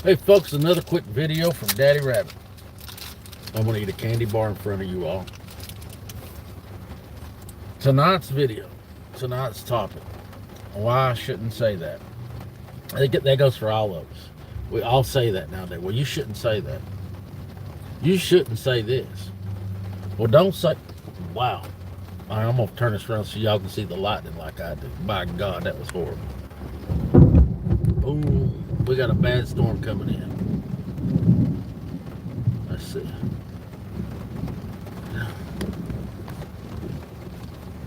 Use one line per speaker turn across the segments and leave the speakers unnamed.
Hey folks, another quick video from Daddy Rabbit. I'm going to eat a candy bar in front of you all. Tonight's video, tonight's topic, why I shouldn't say that. That goes for all of us. We all say that nowadays. Well, you shouldn't say that. You shouldn't say this. Well, don't say, wow. I'm going to turn this around so y'all can see the lightning like I do. My God, that was horrible. Boom. We got a bad storm coming in. Let's see.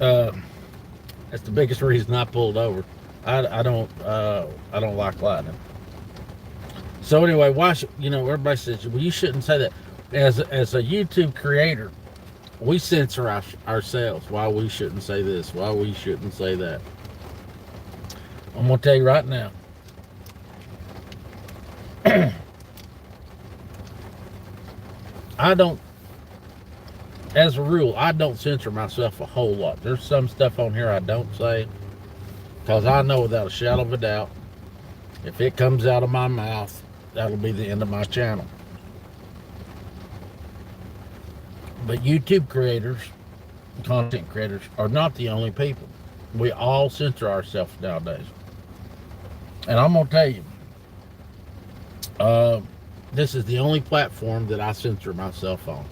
That's the biggest reason I pulled over. I don't like lightning. So anyway, why should, everybody says, well, you shouldn't say that. As a YouTube creator, we censor ourselves. Why we shouldn't say this, why we shouldn't say that. I'm gonna tell you right now. As a rule, I don't censor myself a whole lot. There's some stuff on here I don't say because I know without a shadow of a doubt, if it comes out of my mouth, that'll be the end of my channel. But YouTube creators, content creators, are not the only people. We all censor ourselves nowadays. And I'm going to tell you, this is the only platform that I censor myself on.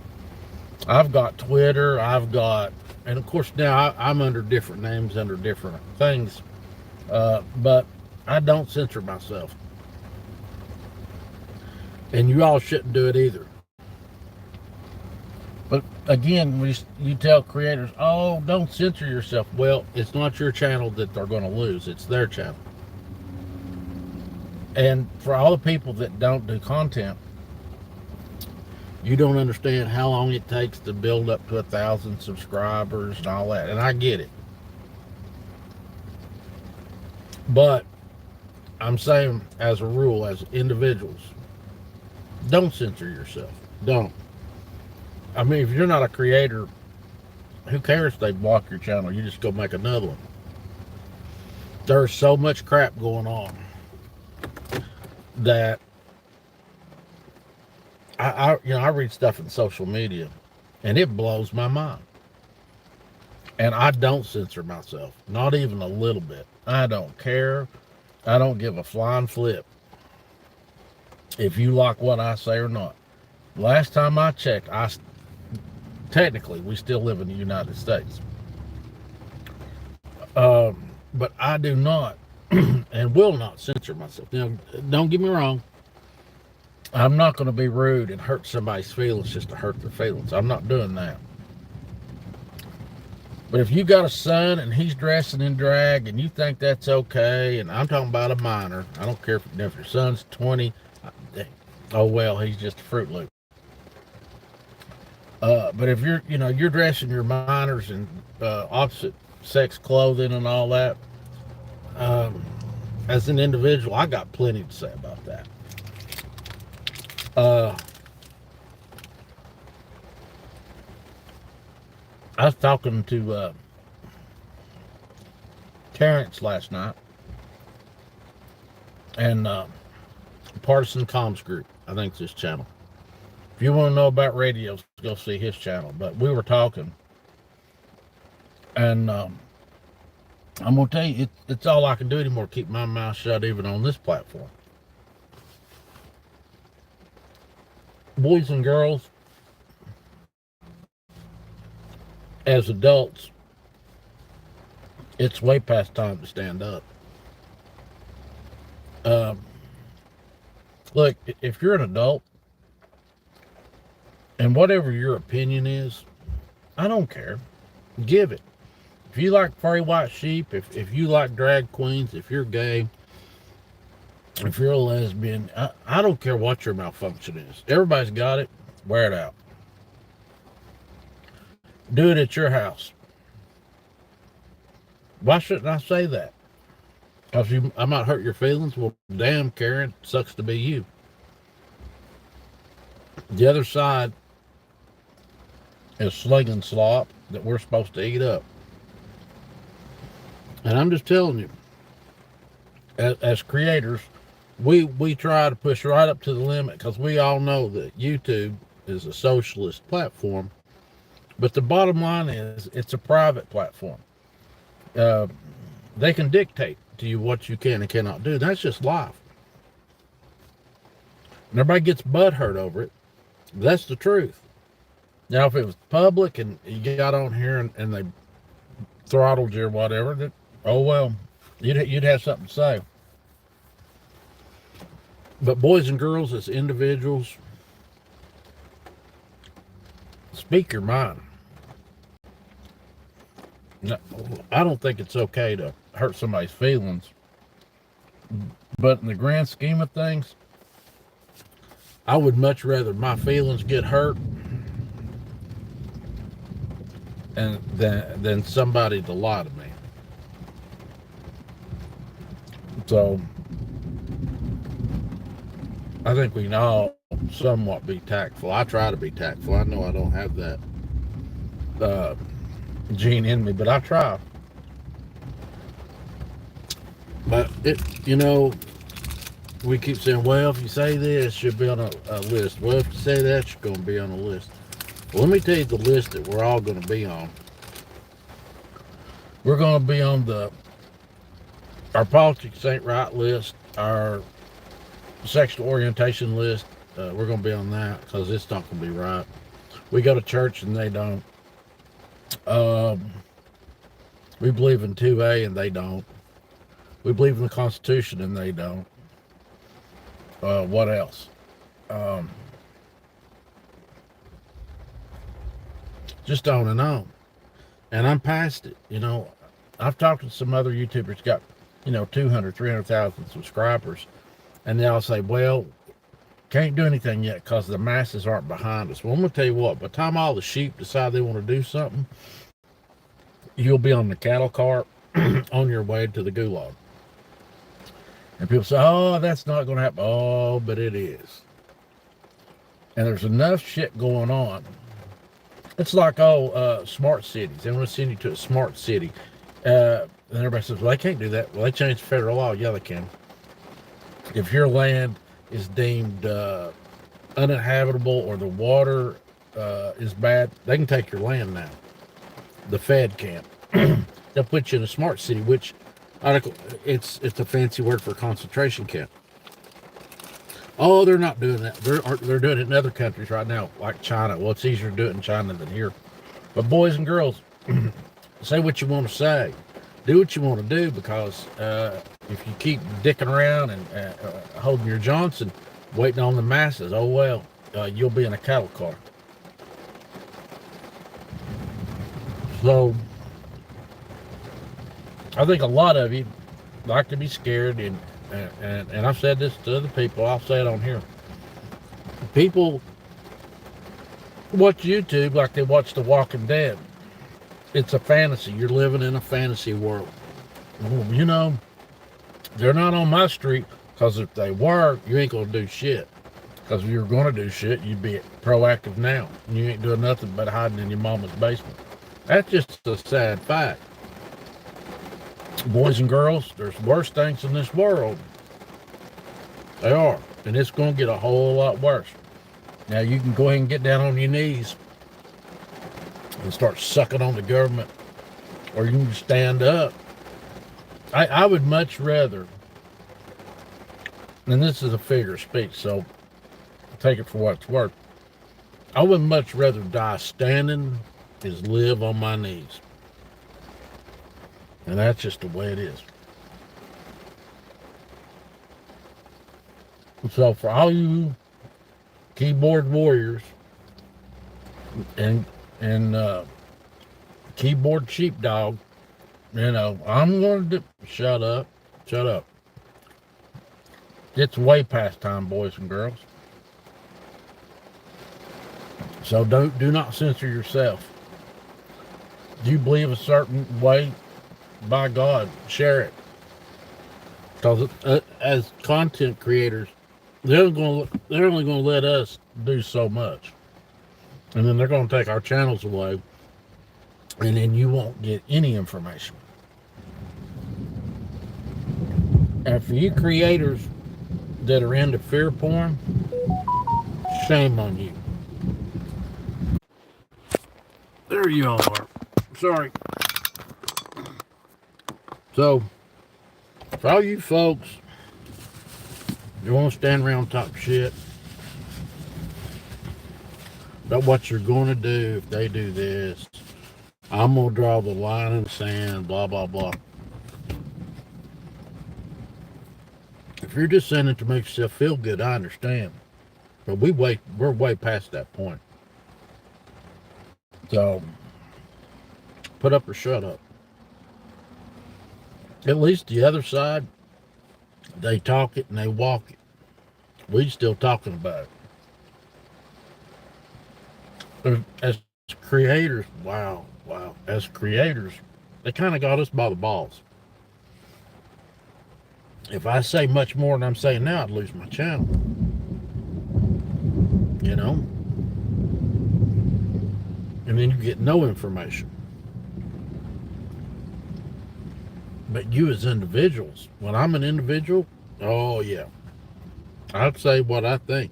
I've got Twitter, and of course now I'm under different names, under different things, but I don't censor myself. And you all shouldn't do it either. But again, you tell creators, oh, don't censor yourself. Well, it's not your channel that they're going to lose. It's their channel. And for all the people that don't do content, you don't understand how long it takes to build up to 1,000 subscribers and all that. And I get it. But I'm saying, as a rule, as individuals, don't censor yourself. Don't. I mean, if you're not a creator, who cares if they block your channel? You just go make another one. There's so much crap going on that I read stuff in social media and it blows my mind. And I don't censor myself, not even a little bit. I don't care. I don't give a flying flip if you like what I say or not. Last time I checked, technically we still live in the United States. But I do not and will not censor myself. Now, don't get me wrong. I'm not going to be rude and hurt somebody's feelings just to hurt their feelings. I'm not doing that. But if you got a son and he's dressing in drag and you think that's okay, and I'm talking about a minor, I don't care if your son's 20, oh well, he's just a Fruit Loop. But if you're dressing your minors in opposite sex clothing and all that, as an individual, I got plenty to say about that. I was talking to Terrence last night, and Partisan Comms Group, I think it's his channel. If you want to know about radios, go see his channel. But we were talking, and I'm going to tell you, it's all I can do anymore, keep my mouth shut even on this platform. Boys and girls, as adults, it's way past time to stand up. Look, if you're an adult, and whatever your opinion is, I don't care. Give it. If you like furry white sheep, if you like drag queens, if you're gay, if you're a lesbian, I don't care what your malfunction is. Everybody's got it. Wear it out. Do it at your house. Why shouldn't I say that? Because I might hurt your feelings. Well, damn, Karen, sucks to be you. The other side is slinging slop that we're supposed to eat up. And I'm just telling you, as creators, We try to push right up to the limit because we all know that YouTube is a socialist platform. But the bottom line is, it's a private platform. Uh, they can dictate to you what you can and cannot do. That's just life. And everybody gets butthurt over it. That's the truth. Now, if it was public and you got on here and they throttled you or whatever, that, oh well, you'd have something to say. But boys and girls, as individuals, speak your mind. No, I don't think it's okay to hurt somebody's feelings. But in the grand scheme of things, I would much rather my feelings get hurt and than somebody to lie to me. So I think we can all somewhat be tactful. I try to be tactful. I know I don't have that gene in me, but I try. But we keep saying, well, if you say this, you'll be on a list. Well, if you say that, you're going to be on a list. Well, let me tell you the list that we're all going to be on. We're going to be on our politics ain't right list, our sexual orientation list. We're going to be on that because it's not going to be right. We go to church and they don't. We believe in 2A and they don't. We believe in the Constitution and they don't. What else? Just on and on. And I'm past it. I've talked to some other YouTubers got, 200, 300,000 subscribers. And they all say, well, can't do anything yet because the masses aren't behind us. Well, I'm going to tell you what, by the time all the sheep decide they want to do something, you'll be on the cattle cart on your way to the gulag. And people say, oh, that's not going to happen. Oh, but it is. And there's enough shit going on. It's like, smart cities. They want to send you to a smart city. And everybody says, well, they can't do that. Well, they changed federal law. Yeah, they can. If your land is deemed uninhabitable or the water is bad, they can take your land now. The Fed can't. They'll put you in a smart city, which it's a fancy word for concentration camp. Oh, they're not doing that. They're doing it in other countries right now, like China. Well, it's easier to do it in China than here. But boys and girls, say what you want to say. Do what you want to do, because if you keep dicking around and holding your Johnson, waiting on the masses, oh well, you'll be in a cattle car. So I think a lot of you like to be scared, and I've said this to other people, I'll say it on here. People watch YouTube like they watch The Walking Dead. It's a fantasy. You're living in a fantasy world. They're not on my street, because if they were, you ain't going to do shit. Because if you were going to do shit, you'd be proactive now. And you ain't doing nothing but hiding in your mama's basement. That's just a sad fact. Boys and girls, there's worse things in this world. They are. And it's going to get a whole lot worse. Now, you can go ahead and get down on your knees and start sucking on the government, or you can stand up. I would much rather, and this is a figure of speech, so take it for what it's worth. I would much rather die standing as live on my knees. And that's just the way it is. So for all you keyboard warriors and keyboard sheepdog, I'm going to shut up. It's way past time, boys and girls. So do not censor yourself. Do you believe a certain way? By God, share it. Because as content creators, they're only going to let us do so much, and then they're going to take our channels away, and then you won't get any information. And for you creators that are into fear porn, shame on you. There you all are. Sorry. So, for all you folks you want to stand around and talk shit about what you're going to do if they do this, I'm going to draw the line in the sand, blah, blah, blah. If you're just saying it to make yourself feel good, I understand. But we're way past that point. So, put up or shut up. At least the other side, they talk it and they walk it. We still talking about it. As creators, wow. As creators, they kind of got us by the balls. If I say much more than I'm saying now, I'd lose my channel. You know? And then you get no information. But you as individuals, when I'm an individual, oh yeah, I'd say what I think.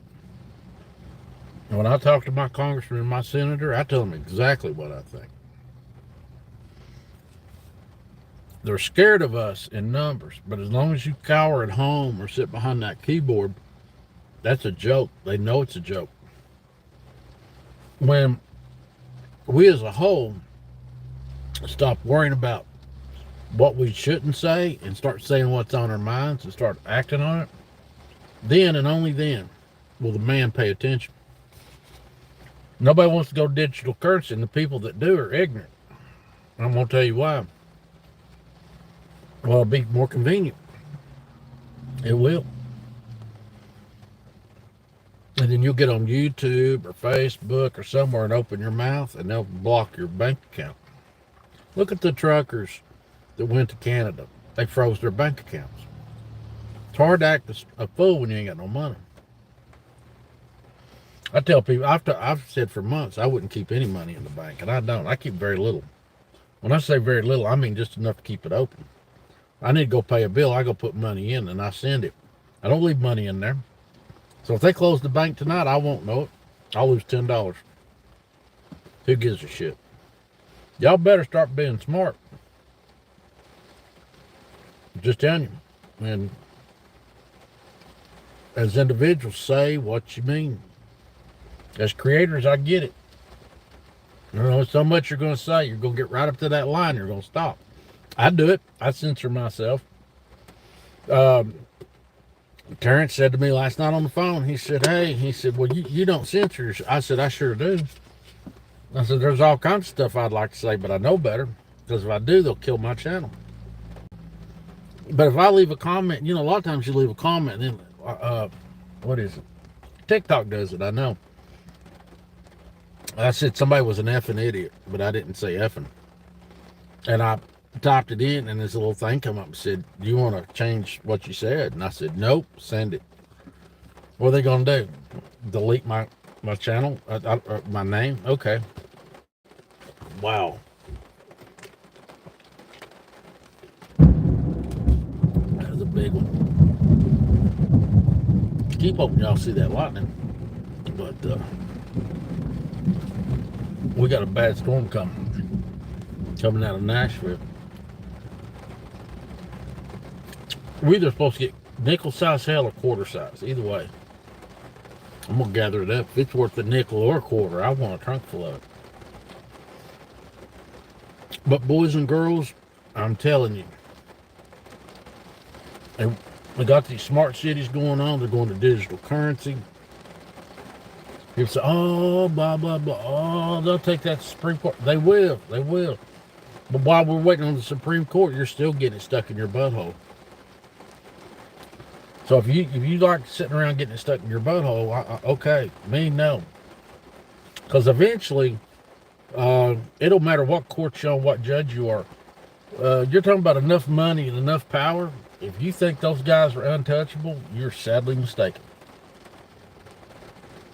And when I talk to my congressman and my senator, I tell them exactly what I think. They're scared of us in numbers, but as long as you cower at home or sit behind that keyboard, that's a joke. They know it's a joke. When we as a whole stop worrying about what we shouldn't say and start saying what's on our minds and start acting on it, then and only then will the man pay attention. Nobody wants to go digital currency, and the people that do are ignorant. I'm going to tell you why. Well, it'll be more convenient. It will. And then you'll get on YouTube or Facebook or somewhere and open your mouth and they'll block your bank account. Look at the truckers that went to Canada. They froze their bank accounts. It's hard to act a fool when you ain't got no money. I tell people, I've said for months I wouldn't keep any money in the bank, and I don't. I keep very little. When I say very little, I mean just enough to keep it open. I need to go pay a bill, I go put money in and I send it. I don't leave money in there. So if they close the bank tonight, I won't know it. I'll lose $10. Who gives a shit? Y'all better start being smart. Just telling you. And as individuals, say what you mean. As creators, I get it. You know, so much you're going to say, you're going to get right up to that line, you're going to stop. I do it. I censor myself. Terrence said to me last night on the phone, he said, well, you don't censor yourself. I said, I sure do. I said, there's all kinds of stuff I'd like to say, but I know better, because if I do, they'll kill my channel. But if I leave a comment, you know, a lot of times you leave a comment, and then, what is it? TikTok does it, I know. I said somebody was an effing idiot, but I didn't say effing. And I typed it in, and this little thing come up and said, do you want to change what you said? And I said, nope, send it. What are they going to do? Delete my channel? My name? Okay. Wow. That was a big one. Keep hoping y'all see that lightning. But we got a bad storm coming out of Nashville. We're either supposed to get nickel size hail or quarter size. Either way, I'm gonna gather it up. If it's worth a nickel or a quarter, I want a trunk full of it. But boys and girls, I'm telling you, and we got these smart cities going on. They're going to digital currency. People say, oh, blah, blah, blah. Oh, they'll take that to the Supreme Court. They will. But while we're waiting on the Supreme Court, you're still getting it stuck in your butthole. So if you like sitting around getting it stuck in your butthole, okay, me, no. Because eventually, it don't matter what court you're on, what judge you are. You're talking about enough money and enough power. If you think those guys are untouchable, you're sadly mistaken.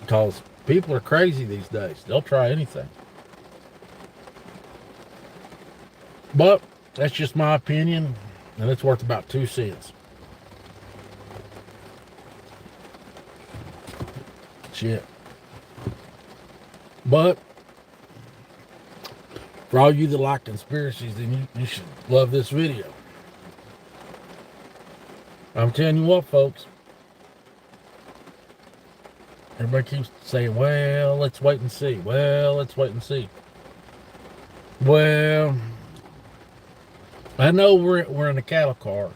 Because people are crazy these days. They'll try anything. But that's just my opinion, and it's worth about 2 cents. shit. But for all you that like conspiracies, then you should love this video. I'm telling you what, folks. Everybody keeps saying, well, let's wait and see. Well, let's wait and see. Well, I know we're in a cattle car,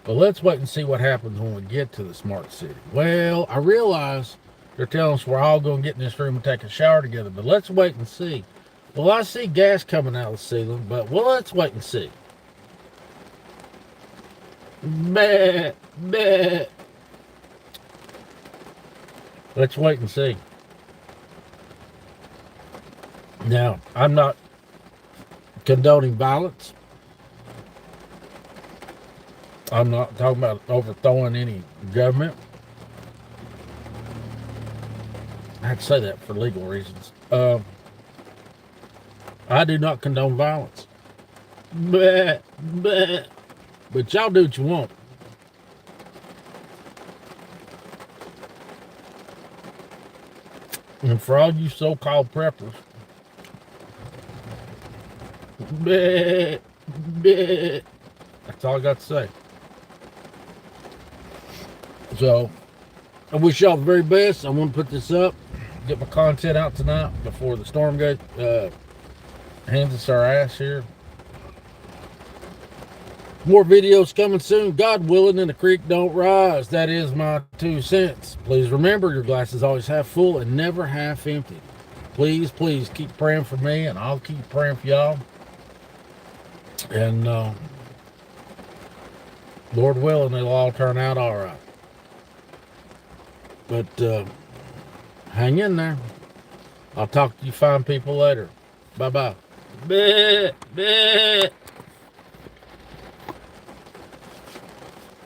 but let's wait and see what happens when we get to the smart city. Well, I realize they're telling us we're all going to get in this room and take a shower together, but let's wait and see. Well, I see gas coming out of the ceiling, but well, let's wait and see. Bleh, bleh. Let's wait and see. Now, I'm not condoning violence. I'm not talking about overthrowing any government. I have to say that for legal reasons. I do not condone violence. Bleh, bleh. But y'all do what you want. And for all you so-called preppers, bleh, bleh. That's all I got to say. So, I wish y'all the very best. I want to put this up, get my content out tonight before the storm goes, hands us our ass here. More videos coming soon, God willing, and the creek don't rise. That is my 2 cents. Please remember, your glass is always half full and never half empty. Please, please keep praying for me, and I'll keep praying for y'all. And Lord willing, it'll all turn out all right. But hang in there. I'll talk to you fine people later. Bye-bye.